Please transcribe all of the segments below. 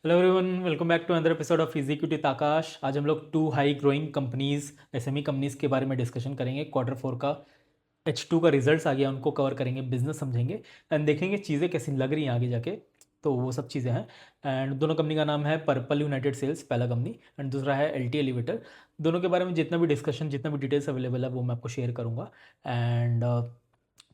Hello everyone, welcome back to another episode of executive Aakash. आज हम लोग two high growing companies SME companies के बारे में डिस्कशन करेंगे। क्वार्टर 4 का H2 का रिजल्ट्स आ गया, उनको कवर करेंगे, बिजनेस समझेंगे एंड देखेंगे चीज़ें कैसी लग रही हैं आगे जाके। तो वो सब चीज़ें हैं। एंड दोनों कंपनी का नाम है पर्पल यूनाइटेड सेल्स, पहला कंपनी, एंड दूसरा है एल टी एलिवेटर। दोनों के बारे में जितना भी डिस्कशन, जितना भी डिटेल्स अवेलेबल है वो मैं आपको शेयर करूँगा। एंड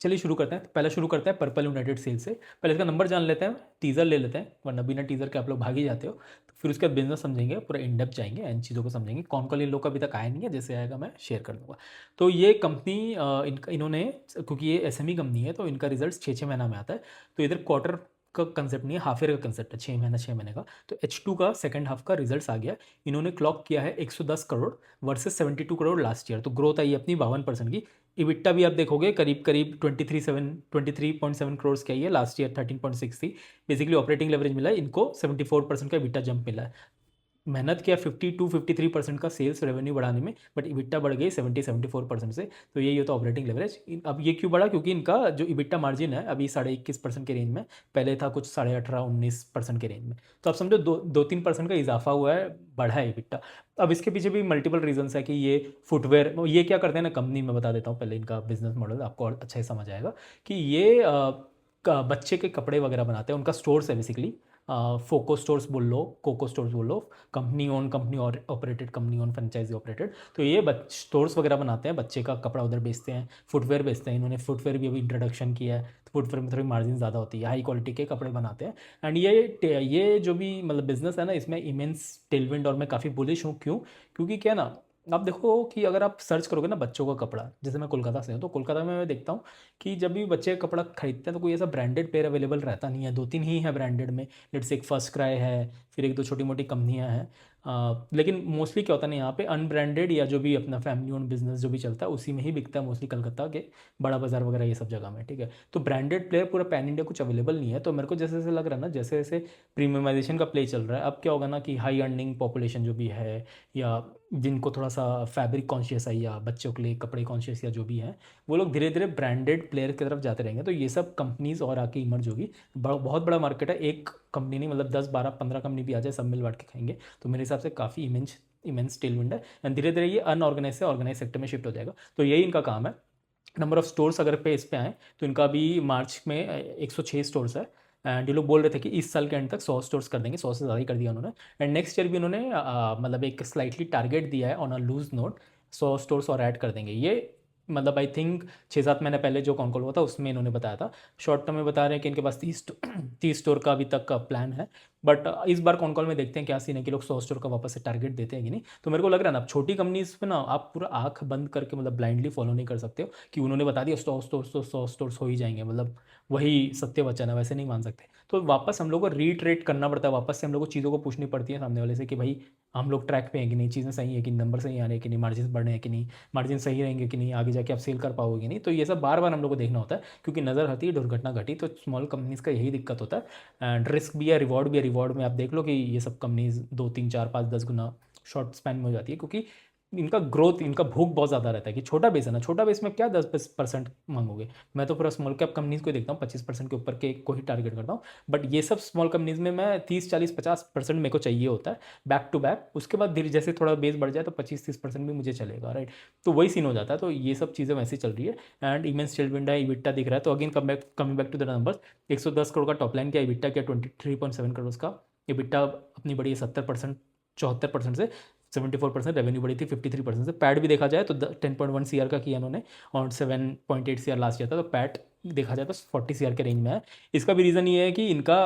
चलिए शुरू करते हैं। पहले शुरू करते हैं पर्पल यूनाइटेड सेल से। पहले इसका नंबर जान लेते हैं, टीज़र ले लेते हैं, वरना बिना टीज़र के आप लोग भाग ही जाते हो। तो फिर उसके बाद बिजनेस समझेंगे, पूरा इन डेप्थ जाएंगे, इन चीज़ों को समझेंगे। कौन कौन इन लोग का अभी तक आया नहीं है, जैसे आएगा मैं शेयर कर दूंगा। तो ये कंपनी इन्होंने, क्योंकि ये एसएमई कंपनी है तो इनका रिजल्ट 6-6 महीना में आता है। तो इधर क्वार्टर का कंसेप्ट नहीं है, हाफ ईयर का कंसेप्ट है, 6 महीना का। तो H2 का सेकंड हाफ का रिजल्ट्स आ गया। इन्होंने क्लॉक किया है 110 crore versus 72 crore last year. तो ग्रोथ आई अपनी 52% की। इबिट्टा भी आप देखोगे करीब करीब 23.7 करोड़ की आई है, लास्ट ईयर 13.6 थी। बेसिकली ऑपरेटिंग लेवरेज मिला है इनको, 74% का इबिट्टा जंप मिला है। मेहनत किया 52-53% का सेल्स रेवेन्यू बढ़ाने में, बट इबिट्टा बढ़ गई 70-74% से। तो यही होता है ऑपरेटिंग लेवरेज। अब ये क्यों बढ़ा? क्योंकि इनका जो इबिट्टा मार्जिन है अभी 21.5% के रेंज में, पहले था कुछ 18-19% के रेंज में। तो आप समझो 2-3% का इजाफा हुआ है, बढ़ा है इबिट्टा। अब इसके पीछे भी मल्टीपल रीजंस है कि ये फुटवेयर, ये क्या करते हैं ना कंपनी में, बता देता हूँ पहले इनका बिजनेस मॉडल, आपको और अच्छे से समझ आएगा कि ये बच्चे के कपड़े वगैरह बनाते हैं। उनका स्टोर्स है बेसिकली, फोको स्टोर्स बोल लो, कोको स्टोर्स बोल लो, कंपनी ओन, कंपनी और operated, company own, franchise operated. तो ये स्टोर्स वगैरह बनाते हैं, बच्चे का कपड़ा उधर बेचते हैं, फुटवेयर बेचते हैं। इन्होंने फुटवेयर भी अभी इंट्रोडक्शन किया है, तो फुटवेयर में थोड़ी मार्जिन ज़्यादा होती है, हाई क्वालिटी के कपड़े बनाते हैं। एंड ये जो भी मतलब बिजनेस है ना, इसमें इमेंस टेलविंड, और मैं काफ़ी बुलिश हूँ। क्यों? क्योंकि क्या ना, आप देखो कि अगर आप सर्च करोगे ना बच्चों का कपड़ा, जैसे मैं कोलकाता से हूँ, तो कोलकाता में मैं देखता हूँ कि जब भी बच्चे का कपड़ा खरीदते हैं तो कोई ऐसा ब्रांडेड पेयर अवेलेबल रहता नहीं है। 2-3 ही है ब्रांडेड में। लेट्स एक फर्स्ट क्राई है, फिर एक दो छोटी मोटी कंपनियां हैं। लेकिन मोस्टली क्या होता है ना, यहाँ पे अनब्रांडेड या जो भी अपना फैमिली ओन बिजनेस जो भी चलता है उसी में ही बिकता है, मोस्टली कलकत्ता के बड़ा बाजार वगैरह ये सब जगह में। ठीक है, तो ब्रांडेड प्लेयर पूरा पैन इंडिया कुछ अवेलेबल नहीं है। तो मेरे को जैसे जैसे लग रहा है ना, जैसे जैसे प्रीमियमाइजेशन का प्ले चल रहा है, अब क्या होगा ना कि हाई अर्निंग पॉपुलेशन जो भी है, या जिनको थोड़ा सा फैब्रिक कॉन्शियस है, या बच्चों के लिए कपड़े कॉन्शियस, या जो भी है, वो लोग धीरे धीरे ब्रांडेड प्लेयर की तरफ जाते रहेंगे। तो ये सब कंपनीज और आके इमर्ज होगी। बहुत बड़ा मार्केट है, एक कंपनी नहीं, मतलब 10-12-15 कंपनी भी आ जाए, सब मिल बांट के खाएंगे। तो मेरे हिसाब से काफ़ी इमेंस इमेंस टेलविंड है। एंड धीरे धीरे ये अनऑर्गेनाइज से ऑर्गेनाइज सेक्टर में शिफ्ट हो जाएगा। तो यही इनका काम है। नंबर ऑफ स्टोर्स अगर पे इस पे आए, तो इनका अभी मार्च में 106 स्टोर्स है। एंड ये लोग बोल रहे थे कि इस साल के एंड तक 100 स्टोर्स कर देंगे, 100 से ज़्यादा ही कर दिया उन्होंने। एंड नेक्स्ट ईयर भी उन्होंने मतलब एक स्लाइटली टारगेट दिया है on a loose note, 100 stores और ऐड कर देंगे ये। मतलब आई थिंक 6-7 महीने पहले जो कॉन्कॉल हुआ था उसमें इन्होंने बताया था। शॉर्ट टर्म में बता रहे हैं कि इनके पास 30 स्टोर का अभी तक का प्लान है। बट इस बार कॉन्कॉल में देखते हैं क्या सीन है कि लोग 100 स्टोर का वापस से टारगेट देते हैं कि नहीं। तो मेरे को लग रहा है ना, छोटी कंपनीज पे ना आप पूरा आंख बंद करके मतलब ब्लाइंडली फॉलो नहीं कर सकते हो कि उन्होंने बता दिया 100 स्टोर्स तो 100 स्टोर्स हो ही जाएंगे, मतलब वही सत्य वचन है, वैसे नहीं मान सकते। तो वापस हम लोग को रीट्रेट करना पड़ता है, वापस से हम लोग को चीज़ों को पूछनी पड़ती है सामने वाले से कि भाई हम लोग ट्रैक पे हैं कि नहीं, चीज़ें सही है कि नंबर सही आ रहे हैं कि नहीं, मार्जिन बढ़ रहे हैं कि नहीं, मार्जिन सही रहेंगे कि नहीं, आगे जाके आप सेल कर पाओगे कि नहीं। तो ये सब बार बार हम लोग को देखना होता है, क्योंकि नज़र हटी दुर्घटना घटी। तो स्मॉल कंपनीज़ का यही दिक्कत होता है। एंड रिस्क भी है, रिवॉर्ड भी है। रिवॉर्ड में आप देख लो कि ये सब कंपनीज 2-3-4-5-10 गुना शॉर्ट स्पैन में हो जाती है, क्योंकि इनका ग्रोथ, इनका भूख बहुत ज़्यादा रहता है कि छोटा बेस है ना, छोटा बेस में क्या 10% मांगोगे। मैं तो पूरा स्मॉल कैप कंपनीज को देखता हूँ, 25% के ऊपर के को ही टारगेट करता हूँ। बट ये सब स्मॉल कंपनीज में मैं 30-40-50% मेरे को चाहिए होता है बैक टू बैक। उसके बाद धीरे जैसे थोड़ा बेस बढ़ जाए तो 25-30% भी मुझे चलेगा, राइट। तो वही सीन हो जाता है। तो ये सब चीज़ें वैसे चल रही है। एंड इमेंस टेलविंड है, इबिट्टा दिख रहा है। तो again coming back to the numbers, 110 crore का टॉप लाइन किया, इबिट्टा किया 23.7 करोड़ का। इबिट्टा अपनी बढ़ी है 70%, 74% से 74%। रेवेन्यू बढ़ी थी 53% से। पैट भी देखा जाए तो 10.1 CR का किया उन्होंने, और 7.8 CR लास्ट ईयर था। तो पैट देखा जाए तो 40 CR के रेंज में है। इसका भी रीज़न ये है कि इनका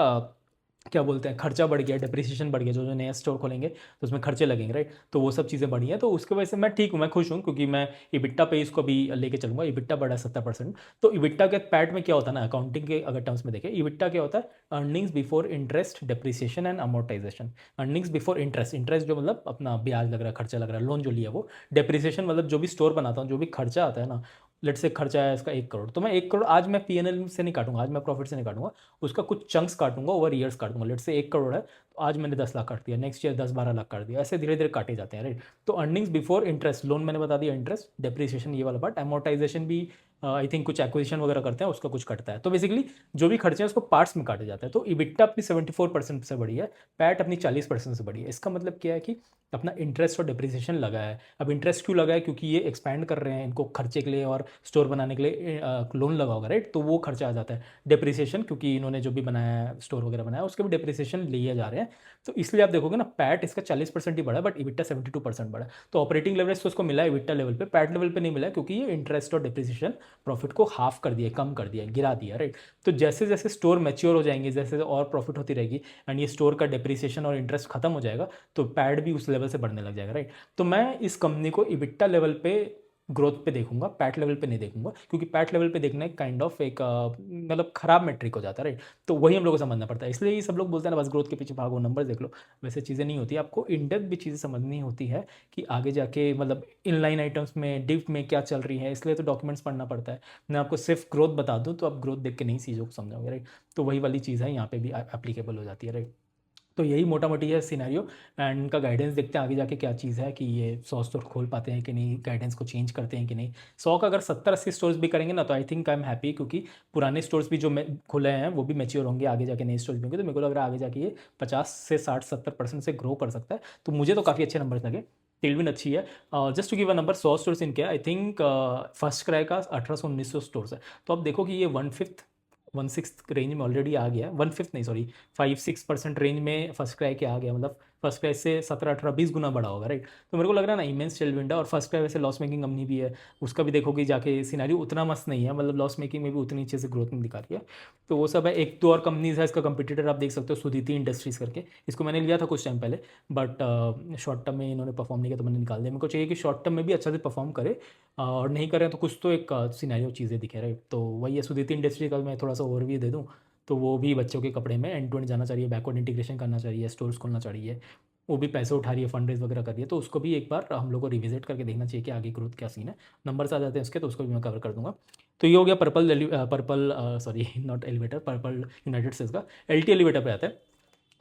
क्या बोलते हैं, खर्चा बढ़ गया, डिप्रिसिएशन बढ़ गया। जो जो नया स्टोर खोलेंगे तो उसमें खर्चे लगेंगे, राइट। तो वो सब चीज़ें बढ़ी हैं। तो उसकी वजह से मैं ठीक हूँ, मैं खुश हूँ, क्योंकि मैं इबिट्टा पे इसको भी लेके चलूंगा। इबिट्टा बढ़ा 70%। तो इबिट्टा के पैट में क्या होता है ना, अकाउंटिंग के अगर टर्म्स में देखें, इबिट्टा क्या होता है? Earnings before interest, depreciation and amortisation. Earnings before interest, interest जो मतलब अपना ब्याज लग रहा है, खर्चा लग रहा है, लोन जो लिया वो। डिप्रिसिएशन मतलब जो भी स्टोर बनाता हूँ, जो भी खर्चा आता है ना, लेट से खर्चा है इसका 1 करोड़, तो मैं 1 करोड़ आज मैं पीएनएल से नहीं काटूंगा, आज मैं प्रॉफिट से नहीं काटूंगा, उसका कुछ चंक्स काटूंगा, ओवर ईयर्स काटूंगा। लेट से 1 करोड़ है, तो आज मैंने 10 लाख काट दिया, नेक्स्ट ईयर 10-12 लाख काट दिया, ऐसे धीरे धीरे काटे जाते हैं, राइट। तो अर्निंग्स बिफोर इंटरेस्ट, लोन मैंने बता दिया, इंटरेस्ट, डेप्रिसिएशन ये वाला पार्ट, एमोर्टाइजेशन भी आई थिंक कुछ एक्विजिशन वगैरह करते हैं, उसका कुछ कटता है। तो बेसिकली जो भी खर्चे हैं उसको पार्ट्स में काटे जाते हैं। तो इबिट्टा अपनी 74% से बढ़ी है, पैट अपनी 40% से बढ़ी है। इसका मतलब क्या है कि अपना इंटरेस्ट और डिप्रिसिएशन लगा है। अब इंटरेस्ट क्यों लगा है? क्योंकि ये एक्सपैंड कर रहे हैं, इनको खर्चे के लिए और स्टोर बनाने के लिए लोन लगा होगा, राइट? तो वो खर्चा आ जाता है। डिप्रिसिएशन, क्योंकि इन्होंने जो भी बनाया है, स्टोर वगैरह बनाया, उसके भी डिप्रिसिएशन लिए जा रहे हैं। तो इसलिए आप देखोगे ना, पैट इसका 40% ही बढ़ा है, बट इबिट्टा 72% बढ़ा है। तो ऑपरेटिंग लेवरेज तो उसको मिला है इबिट्टा लेवल पे, पैट लेवल पे नहीं मिला है, क्योंकि ये इंटरेस्ट और डिप्रिसिएशन प्रॉफिट को हाफ कर दिया, कम कर दिया, गिरा दिया, राइट? तो जैसे जैसे स्टोर मैच्योर हो जाएंगे, जैसे और प्रॉफिट होती रहेगी एंड ये स्टोर का डिप्रिसिएशन और इंटरेस्ट खत्म हो जाएगा, तो पैड भी उस लेवल से बढ़ने लग जाएगा, राइट? तो मैं इस कंपनी को इबिट्टा लेवल पे ग्रोथ पे देखूंगा, पैट लेवल पे नहीं देखूंगा, क्योंकि पैट लेवल पे देखना एक काइंड ऑफ एक मतलब खराब मेट्रिक हो जाता है, राइट? तो वही हम लोग को समझना पड़ता है। इसलिए ये सब लोग बोलते हैं ना, बस ग्रोथ के पीछे भागो, नंबर देख लो। वैसे चीज़ें नहीं होती, आपको इन डेप्थ भी चीज़ें समझनी होती है कि आगे जाके मतलब इनलाइन आइटम्स में, डिप में क्या चल रही है। इसलिए तो डॉक्यूमेंट्स पढ़ना पड़ता है। मैं आपको सिर्फ ग्रोथ बता दूँ तो आप ग्रोथ देख के नहीं चीज़ों को समझोगे, राइट? तो वही वाली चीज़ है, यहाँ पे भी एप्लीकेबल हो जाती है, राइट? तो यही मोटा मोटी है सिनेरियो। एंड इनका गाइडेंस देखते हैं आगे जाके क्या चीज़ है, कि ये 100 स्टोर खोल पाते हैं कि नहीं, गाइडेंस को चेंज करते हैं कि नहीं। 100 का अगर 70-80 स्टोर्स भी करेंगे ना, तो I think I am happy, क्योंकि पुराने स्टोर्स भी जो खुले हैं वो भी मैच्योर होंगे, आगे जाके नए स्टोर्स भी होंगे। तो मेरे को लग रहा है आगे जाके ये 50 से 60-70% से ग्रो कर सकता है। तो मुझे तो काफ़ी अच्छे नंबर लगे। टेलविंड अच्छी है। Just to give a number, 100 stores इनके, आई थिंक फर्स्ट क्राई का 1800-1900 स्टोर्स है। तो अब देखो कि ये 1/5 रेंज में ऑलरेडी आ गया, 1/5 नहीं सॉरी, 5-6% रेंज में फर्स्ट क्राई के आ गया। मतलब फर्स्ट क्राई से 17-18-20 गुना बड़ा होगा, राइट? तो मेरे को लग रहा है ना, इमेंस टेलविंड है। और फर्स्ट क्राई वैसे लॉस मेकिंग कंपनी भी है, उसका भी देखोगे जाके सिनेरियो उतना मस्त नहीं है, मतलब लॉस मेकिंग में भी उतनी अच्छे से ग्रोथ नहीं दिखा रही है। तो वो सब है। एक दो और कंपनीज है इसका कंपटीटर, आप देख सकते हो, सुदिति इंडस्ट्रीज करके। इसको मैंने लिया था कुछ टाइम पहले, बट शॉर्ट टर्म में इन्होंने परफॉर्म नहीं किया, तो मैंने निकाल दिया। मेरे को चाहिए कि शॉर्ट टर्म में भी अच्छा से परफॉर्म करे, और नहीं करें तो कुछ तो एक सिनेरियो चीज़ें दिखे, राइट? तो वही है। सुदिति इंडस्ट्री का मैं थोड़ा सा ओवरव्यू दे दूँ, तो वो भी बच्चों के कपड़े में एंड टू एंड जाना चाहिए, बैकवर्ड इंटीग्रेशन करना चाहिए, स्टोर्स खोलना चाहिए, वो भी पैसे उठा रही है, फंड रेज वगैरह कर रही है। तो उसको भी एक बार हम लोग को रिविजिट करके देखना चाहिए कि आगे ग्रोथ क्या सीन है। नंबर्स आ जाते हैं उसके, तो उसको भी मैं कवर कर दूंगा। तो ये हो गया purple sorry not elevator, purple United states का। एल टी एलिवेटर पे आता है।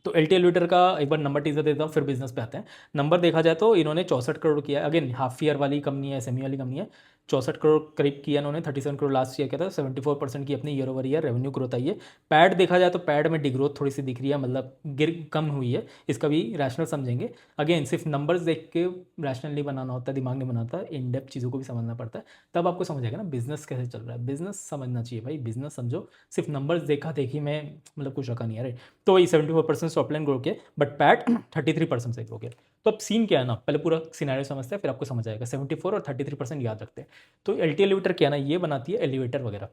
तो एल टी एलिवेटर का एक बार नंबर टीजर देता हूँ, फिर बिजनेस पे आते हैं। नंबर देखा जाए तो इन्होंने 64 करोड़ किया है। अगेन हाफ ईयर वाली कंपनी है, सेमी वाली कंपनी है। 64 करोड़ करीब किया इन्होंने, 37 करोड़ लास्ट ईयर किया था। 74% की अपनी year over year revenue growth आई है। पैड देखा जाए तो पैड में डिग्रोथ थोड़ी सी दिख रही है, मतलब गिर कम हुई है। इसका भी रैशनल समझेंगे। अगेन सिर्फ नंबर्स देख के रैशनल नहीं बनाना होता, दिमाग नहीं बनाता, इन डेप्थ चीज़ों को भी समझना पड़ता है। तब आपको समझ आएगा ना बिजनेस कैसे चल रहा है। बिजनेस समझना चाहिए भाई, बिजनेस समझो। सिर्फ नंबर्स देखा देखी में मतलब कुछ रखा नहीं है, राइट? तो वही 74% टॉप लाइन ग्रो किया, बट पैट 33% से ग्रो किया। तो अब सीन क्या है ना, पहले पूरा सिनेरियो समझते हैं, फिर आपको समझ आएगा। 74 और 33% याद रखते हैं। तो एल टी एलिवेटर क्या है ना, ये बनाती है एलिवेटर वगैरह।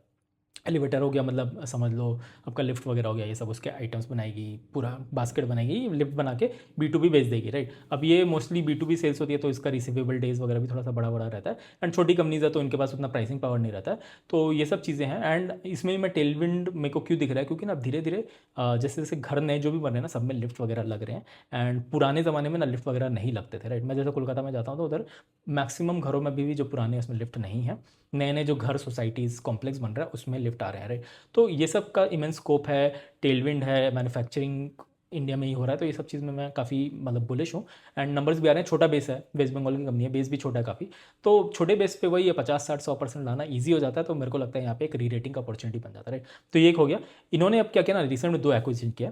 एलिवेटर हो गया, मतलब समझ लो आपका लिफ्ट वगैरह हो गया, ये सब उसके आइटम्स बनाएगी, पूरा बास्केट बनाएगी, लिफ्ट बना के B2B बेच देगी, राइट? अब ये मोस्टली B2B सेल्स होती है, तो इसका रिसीवेबल डेज वगैरह भी थोड़ा सा बड़ा बड़ा रहता है। एंड छोटी कंपनीज है तो इनके पास उतना प्राइसिंग पावर नहीं रहता है। तो ये सब चीज़ें हैं। एंड इसमें मैं टेलविंड मेरे को क्यों दिख रहा है, क्योंकि ना धीरे धीरे जैसे जैसे घर नए जो भी बन रहे हैं ना, सब में लिफ्ट वगैरह लग रहे हैं। एंड पुराने ज़माने में ना लिफ्ट वगैरह नहीं लगते थे, राइट? मैं जैसे कोलकाता में जाता हूँ तो उधर मैक्सिमम घरों में अभी भी जो पुराने हैं उसमें लिफ्ट नहीं है। नए नए जो घर सोसाइटीज़ कॉम्प्लेक्स बन रहा है उसमें लिफ्ट आ रहे हैं, राइट? तो ये सब का इमेंस स्कोप है। टेलविंड है, मैन्युफैक्चरिंग इंडिया में ही हो रहा है, तो ये सब चीज़ में मैं काफ़ी मतलब बुलिश हूँ। एंड नंबर्स भी आ रहे हैं। छोटा बेस है, वेस्ट बंगाल की कंपनी है, बेस भी छोटा है काफ़ी। तो छोटे बेस पे वही है, 50-60-100% लाना ईजी हो जाता है। तो मेरे को लगता है यहाँ पे एक री रेटिंग का अपॉर्चुनिटी बन जाता है, राइट? तो ये एक हो गया। इन्होंने अब क्या किया ना, रिसेंट में 2 एक्विजिशन किया,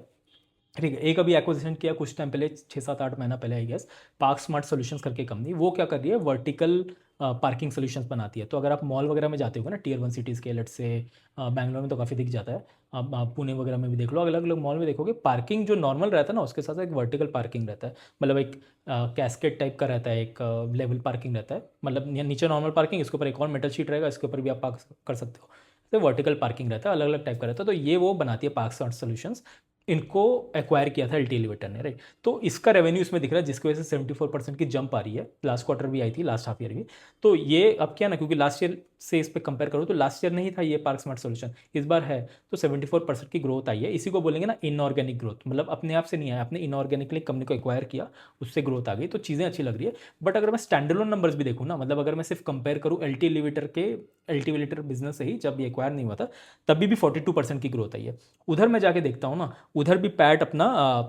ठीक है। एक अभी एक्विजिशन किया कुछ टाइम पहले, 6-7-8 महीना पहले I guess, Park Smart Solutions करके कंपनी। वो क्या कर रही है, वर्टिकल पार्किंग सॉल्यूशंस बनाती है। तो अगर आप मॉल वगैरह में जाते हो ना, Tier 1 सिटीज़ के, लेट से बैंगलोर में तो काफ़ी दिख जाता है, अब आप पुणे वगैरह में भी देख लो, अलग अलग मॉल में देखोगे पार्किंग जो नॉर्मल रहता है ना, उसके साथ साथ एक वर्टिकल पार्किंग रहता है। मतलब एक कैस्केट टाइप का रहता है, एक लेवल पार्किंग रहता है। मतलब नीचे नॉर्मल पार्किंग, इसके ऊपर एक और मेटल शीट रहेगा, इसके ऊपर भी आप पार्क कर सकते हो। तो वर्टिकल पार्किंग रहता है, अलग अलग टाइप का रहता है। तो ये वो बनाती है पार्क स्मार्ट सॉल्यूशंस। इनको एक्वायर किया था एल टी एलिवेटर ने, राइट? तो इसका रेवेन्यू इसमें दिख रहा है, जिसकी वजह से 74% की जंप आ रही है। लास्ट क्वार्टर भी आई थी, लास्ट हाफ ईयर भी। तो ये अब क्या ना, क्योंकि लास्ट ईयर से इस पर कंपेयर करो तो लास्ट ईयर नहीं था ये पार्क स्मार्ट सॉल्यूशन, इस बार है। तो 74% की ग्रोथ आई है। इसी को बोलेंगे ना इनऑर्गेनिक ग्रोथ, मतलब अपने आप से नहीं आया, आपने इनऑर्गेनिकली कंपनी को एक्वायर किया, उससे ग्रोथ आ गई, तो चीज़ें अच्छी लग रही है। बट अगर मैं स्टैंडअलोन नंबर्स भी देखूँ ना, मतलब अगर मैं सिर्फ कंपेयर करूँ एल टी एलिवेटर बिजनेस से ही, जब ये एक्वायर नहीं हुआ था तभी भी 42% की ग्रोथ आई है। उधर मैं जाके देखता हूँ ना, उधर भी पैट अपना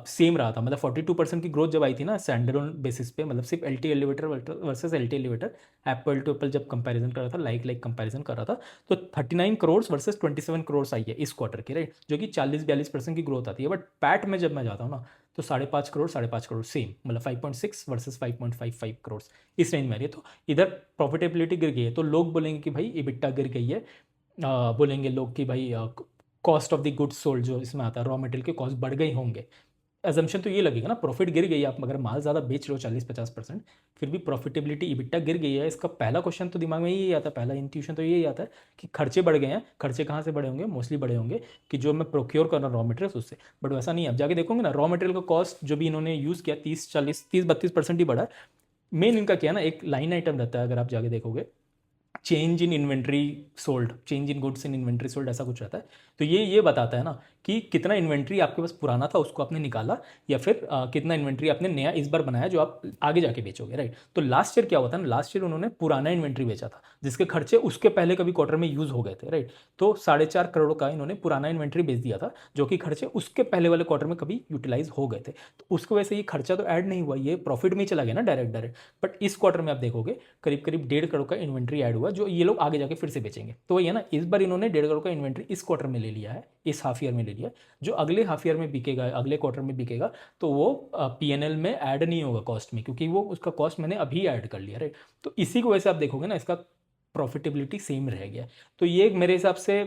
सेम रहा था, मतलब 42% की ग्रोथ जब आई थी ना स्टैंडर्ड बेसिस पे, मतलब सिर्फ L T elevator versus L T elevator, apple to apple जब कंपैरिजन कर रहा था, लाइक कंपैरिजन कर रहा था, तो 39 करोड़ वर्सेस 27 करोड़ आई है इस क्वार्टर की, राइट, जो कि 40-42% की ग्रोथ आती है। बट पैट में जब मैं जाता हूँ ना तो 5.5 करोड़ सेम, मतलब 5.6 वर्सेस 5.55 करोड़ इस रेंज में आ रही है। तो इधर प्रॉफिटेबिलिटी गिर गई है, तो लोग बोलेंगे कि भाई EBITDA गिर गई है, बोलेंगे लोग कि भाई cost of the goods sold जो इसमें आता है, रॉ मटेरियल के कॉस्ट बढ़ गए होंगे। एजम्पशन तो ये लगेगा ना, प्रॉफिट गिर गई है, आप अगर माल ज़्यादा बेच रहे हो 40-50%, फिर भी प्रॉफिटेबिलिटी EBITDA गिर गई है, इसका पहला क्वेश्चन तो दिमाग में यही आता है, पहला इंट्यूशन तो यही आता है कि खर्चे बढ़ गए हैं। खर्चे कहाँ से बढ़े होंगे? मोस्टली बढ़े होंगे कि जो मैं प्रोक्योर कर रहा हूँ रॉ मटेरियल उससे। बट वैसा नहीं है, अब जाके देखोगे ना रॉ मटेरियल का कॉस्ट जो भी इन्होंने यूज़ किया 30-32% ही बढ़ा है। मेन इनका क्या है ना, एक लाइन आइटम रहता है अगर आप जाके देखोगे, change in inventory sold, change in goods in inventory sold, ऐसा कुछ रहता है। तो ये बताता है ना कि कितना इन्वेंट्री आपके पास पुराना था उसको आपने निकाला, या फिर कितना इन्वेंट्री आपने नया इस बार बनाया जो आप आगे जाके बेचोगे, राइट। तो लास्ट ईयर क्या हुआ था ना, लास्ट ईयर उन्होंने पुराना इन्वेंट्री बेचा था जिसके खर्चे उसके पहले कभी क्वार्टर में यूज हो गए थे, राइट। तो 4.5 करोड़ का इन्होंने पुराना इन्वेंट्री बेच दिया था जो कि खर्चे उसके पहले वाले क्वार्टर में कभी यूटिलाइज हो गए थे। तो उसकी वजह से ये खर्चा तो ऐड नहीं हुआ, ये प्रॉफिट में ही चला गया ना डायरेक्ट। बट इस क्वार्टर में आप देखोगे करीब करीब 1.5 करोड़ का इन्वेंट्री ऐड हुआ जो ये लोग आगे जाके फिर से बेचेंगे। तो वही है ना, इस बार इन्होंने 1.5 करोड़ का इन्वेंट्री इस क्वार्टर में ले लिया है, इस हाफ ईयर में ले लिया। जो अगले हाफ ईयर में बिकेगा, अगले क्वार्टर में बिकेगा, तो वो P&L में ऐड नहीं होगा कॉस्ट में, क्योंकि वो उसका कॉस्ट मैंने अभी ऐड कर लिया, राइट। तो इसी की वजह से आप देखोगे ना इसका प्रॉफिटेबिलिटी सेम रह गया। तो ये मेरे हिसाब से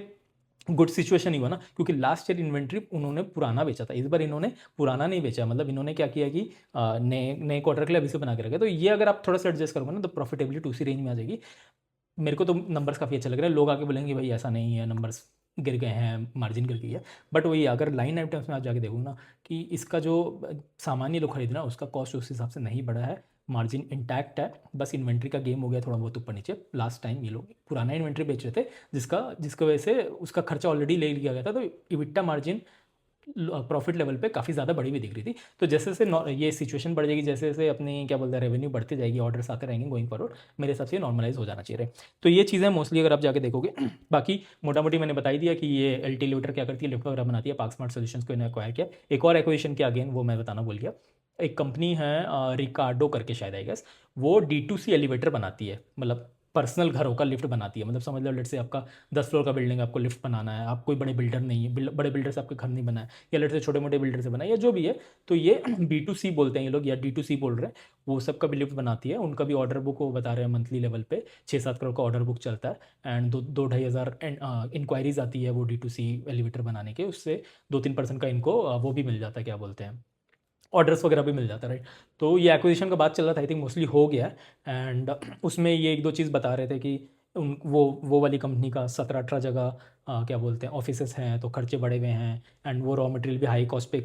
गुड सिचुएशन ही हुआ ना, क्योंकि लास्ट ईयर इन्वेंट्री उन्होंने पुराना बेचा था, इस बार इन्होंने पुराना नहीं बेचा, मतलब इन्होंने क्या किया कि नए नए क्वार्टर के लिए अभी से बना के रखे। तो ये अगर आप थोड़ा सा एडजस्ट करोगे ना तो प्रॉफिटेबिलिटी उसी रेंज में आ जाएगी। मेरे को तो नंबर्स काफ़ी अच्छे लग रहे हैं। लोग आके बोलेंगे भाई ऐसा नहीं है, नंबर्स गिर गए हैं, मार्जिन गिर गई है। बट वही अगर लाइन आइटम्स में आप जाके देखो ना कि इसका जो सामान्य लोग खरीदना उसका कॉस्ट उस हिसाब से नहीं बढ़ा है, मार्जिन इंटैक्ट है। बस इन्वेंट्री का गेम हो गया थोड़ा बहुत ऊपर नीचे। लास्ट टाइम ये लोग पुराना इन्वेंट्री बेच रहे थे जिसकी वजह से उसका खर्चा ऑलरेडी ले लिया गया था, तो इबिट्टा मार्जिन प्रॉफिट लेवल पे काफ़ी ज़्यादा बढ़ी हुई दिख रही थी। तो जैसे जैसे ये सिचुएशन बढ़ जाएगी, जैसे जैसे अपनी क्या बोलते हैं रेवेन्यू बढ़ती जाएगी, ऑर्डर्स आते रहेंगे गोइंग फॉरवर्ड, मेरे हिसाब से नॉर्मलाइज हो जाना चाहिए। तो ये चीज़ें मोस्टली अगर आप जाके देखोगे बाकी मोटा मोटी मैंने बताई दिया कि ये LT लिफ्टर क्या करती है, लिफ्ट वगैरह बनाती है। पार्क स्मार्ट सोल्यूशंस को इन्हें एक्वायर किया। एक और एक्विजिशन किया अगेन, वो मैं बताना भूल गया। एक कंपनी है रिकार्डो करके शायद आई गेस, वो D2C एलिवेटर बनाती है, मतलब पर्सनल घरों का लिफ्ट बनाती है। मतलब समझ लो लेट से आपका 10 फ्लोर का बिल्डिंग, आपको लिफ्ट बनाना है, आप कोई बड़े बिल्डर नहीं है, बड़े बिल्डर से आपके घर नहीं बना है, या लेट से छोटे मोटे बिल्डर से बना है या जो भी है, तो ये B2C बोलते हैं ये लोग, या D2C बोल रहे हैं। वो सब का भी लिफ्ट बनाती है। उनका भी ऑर्डर बुक वो बता रहे हैं मंथली लेवल पे 6-7 करोड़ का ऑर्डर बुक चलता है, एंड 2-2.5 हज़ार इंक्वायरीज आती है वो D2C एलिवेटर बनाने के। उससे 2-3% का इनको वो भी मिल जाता है, क्या बोलते हैं, ऑर्डर्स वगैरह भी मिल जाता है, राइट। तो ये एक्विजिशन का बात चल रहा था, आई थिंक मोस्टली हो गया है। एंड उसमें ये एक दो चीज़ बता रहे थे कि वो वाली कंपनी का 17-18 जगह क्या बोलते हैं ऑफिसेस हैं, तो खर्चे बढ़े हुए हैं, एंड वो रॉ मटेरियल भी हाई कॉस्ट पे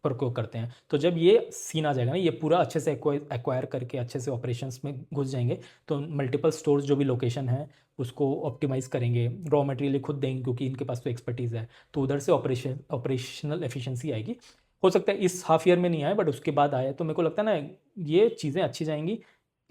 प्रोक्योर करते हैं। तो जब ये सीन आ जाएगा ना, ये पूरा अच्छे से एक्वायर करके अच्छे से ऑपरेशंस में घुस जाएंगे, तो मल्टीपल स्टोर्स जो भी लोकेशन है उसको ऑप्टिमाइज़ करेंगे, रॉ मटेरियल खुद देंगे क्योंकि इनके पास तो एक्सपर्टीज़ है। तो उधर से ऑपरेशनल एफिशिएंसी आएगी। हो सकता है इस हाफ ईयर में नहीं आए, बट उसके बाद आए, तो मेरे को लगता है ना ये चीज़ें अच्छी जाएंगी।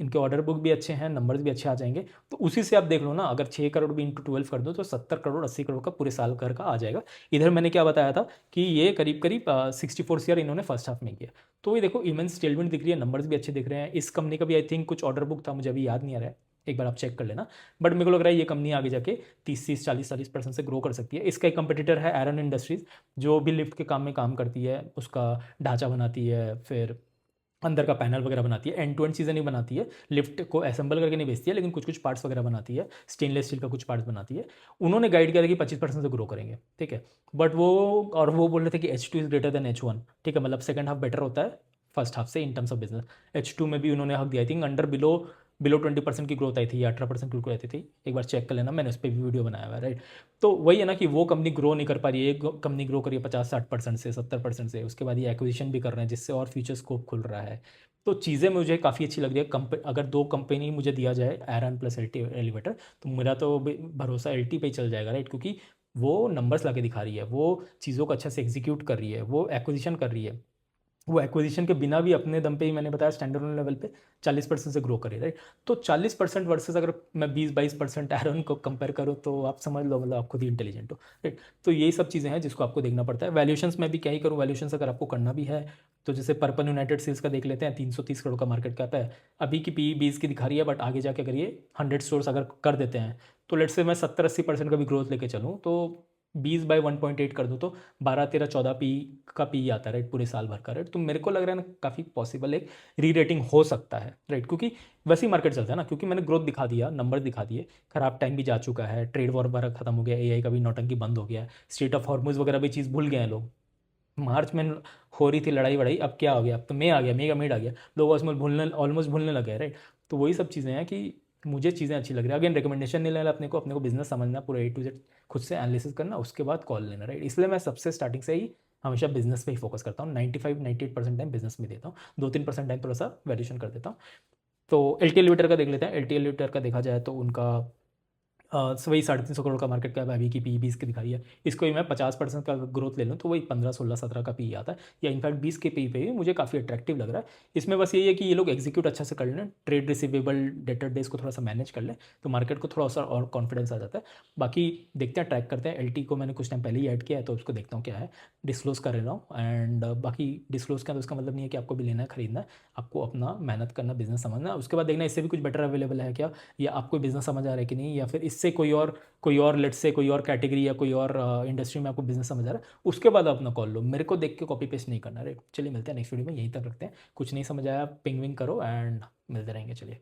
इनके ऑर्डर बुक भी अच्छे हैं, नंबर्स भी अच्छे आ जाएंगे। तो उसी से आप देख लो ना, अगर 6 करोड़ भी इंटू 12 कर दो तो 70 करोड़ 80 करोड़ का पूरे साल कर का आ जाएगा। इधर मैंने क्या बताया था कि ये करीब करीब 64 CR इन्होंने फर्स्ट हाफ में किया। तो ये देखो इमेंस टेलमेंट दिख रही है, नंबर्स भी अच्छे दिख रहे हैं। इस कंपनी का भी आई थिंक कुछ ऑर्डर बुक था, मुझे अभी याद नहीं आ रहा है, एक बार आप चेक कर लेना। बट मेरे को लग रहा है ये कंपनी आगे जाके 30-40% से ग्रो कर सकती है। इसका एक कंपटीटर है एरन इंडस्ट्रीज, जो भी लिफ्ट के काम में काम करती है, उसका ढांचा बनाती है, फिर अंदर का पैनल वगैरह बनाती है, एंड टू एंड चीज़ें नहीं बनाती है, लिफ्ट को असेंबल करके नहीं बेचती है, लेकिन कुछ कुछ पार्ट्स वगैरह बनाती है, स्टेनलेस स्टील का कुछ पार्ट्स बनाती है। उन्होंने गाइड किया था कि 25% से ग्रो करेंगे, ठीक है। बट वो बोल रहे थे कि H2 is greater than H1, ठीक है, मतलब सेकंड हाफ बेटर होता है फर्स्ट हाफ से in terms of business. H2 में भी उन्होंने हक दिया, आई थिंक अंडर बिलो 20% की ग्रोथ आई थी या 18% की ग्रोथ आई थी, एक बार चेक कर लेना, मैंने उस पर भी वीडियो बनाया हुआ है, राइट। तो वही है ना कि वो कंपनी ग्रो नहीं कर पा रही है, एक कंपनी ग्रो करी है 50-60% से 70% से, उसके बाद ये एक्विजिशन भी कर रहे हैं जिससे और फ्यूचर स्कोप खुल रहा है। तो चीज़ें मुझे काफ़ी अच्छी लग रही है। अगर दो कंपनी मुझे दिया जाए एरन प्लस LT एलिवेटर, तो मेरा तो भरोसा LT पे ही चल जाएगा, राइट, क्योंकि वो नंबर्स ला के दिखा रही है, वो चीज़ों को अच्छा से एग्जीक्यूट कर रही है, वो एक्विजिशन कर रही है, वो एक्विजिशन के बिना भी अपने दम पे ही मैंने बताया स्टैंडर्ड लेवल पे 40% से ग्रो करे, राइट। तो 40% वर्सेस अगर मैं 20-22% एरन को कंपेयर करूँ तो आप समझ लो, मतलब आप खुद ही इंटेलिजेंट हो, राइट। तो यही सब चीज़ें हैं जिसको आपको देखना पड़ता है। वैल्यूएशंस में भी क्या ही करूँ, वैल्यूएशंस अगर आपको करना भी है तो जैसे पर्पल यूनाइटेड सील्स का देख लेते हैं, 330 करोड़ का मार्केट कैप है, अभी की पी 20 की दिखा रही है, बट आगे जाके अगर ये 100 स्टोर्स अगर कर देते हैं तो लेट्स से मैं 70-80% का भी ग्रोथ लेके चलूँ तो 20/1.8 कर दूँ तो 12-13-14 पी का पी आता है, राइट, पूरे साल भर का, राइट। तो मेरे को लग रहा है ना काफ़ी पॉसिबल एक री रेटिंग हो सकता है, राइट, क्योंकि वैसे ही मार्केट चलता है ना, क्योंकि मैंने ग्रोथ दिखा दिया, नंबर दिखा दिए, खराब टाइम भी जा चुका है, ट्रेड वॉर वगैरह खत्म हो गया, एआई का भी नौटंकी बंद हो गया है, स्टेट ऑफ हॉर्मुज वगैरह भी चीज़ भूल गए हैं लोग। मार्च में हो रही थी लड़ाई वड़ाई, अब क्या हो गया, अब तो मई आ गया, मई का मिड आ गया, लोग ऑलमोस्ट भूलने लगे, राइट। तो वही सब चीज़ें हैं कि मुझे चीज़ें अच्छी लग रही है। अगेन रिकमेंडेशन नहीं लेना, अपने को बिजनेस समझना, पूरा A to Z खुद से एनालिसिस करना, उसके बाद कॉल लेना, राइट। इसलिए मैं सबसे स्टार्टिंग से ही हमेशा बिजनेस पे ही फोकस करता हूँ, 95-98% टाइम बिजनेस में देता हूँ, 2-3% टाइम थोड़ा सा वैल्यूशन कर देता हूँ। तो एल टी एल का देख लेते हैं। एल टी का देखा जाए तो उनका वही 350 करोड़ का मार्केट कैप, अभी की पी 20 की दिखाई है, इसको ही मैं 50% का ग्रोथ ले लूँ तो वही 15-16-17 का पी आता है, या इनफैक्ट 20 के पी पे भी मुझे काफ़ी अट्रैक्टिव लग रहा है। इसमें बस यही है कि ये लोग एग्जीक्यूट अच्छा से कर लें, ट्रेड रिसीवेबल डेटर डेज को थोड़ा सा मैनेज कर लें तो मार्केट को थोड़ा सा और कॉन्फिडेंस आ जाता है। बाकी देखते हैं, ट्रैक करते हैं। एल को मैंने कुछ टाइम पहले ही ऐड किया है तो उसको देखता हूँ क्या है, डिस्क्लोज कर रहा हूँ। एंड बाकी डिस्क्लोज का तो उसका मतलब नहीं है कि आपको भी लेना है, खरीदना है, आपको अपना मेहनत करना, बिजनेस समझना, उसके बाद देखना इससे भी कुछ बेटर अवेलेबल है क्या, या आपको बिजनेस समझ आ रहा है कि नहीं, या फिर इससे कोई और लेट्स से कोई और कैटेगरी या कोई और इंडस्ट्री में आपको बिजनेस समझ आ रहा है, उसके बाद आप अपना कॉल लो। मेरे को देख के कॉपी पेस्ट नहीं करना, राइट। चलिए मिलते हैं नेक्स्ट वीडियो में, यहीं तक रखते हैं। कुछ नहीं समझ आया पिंग विंग करो एंड मिलते रहेंगे, चलिए।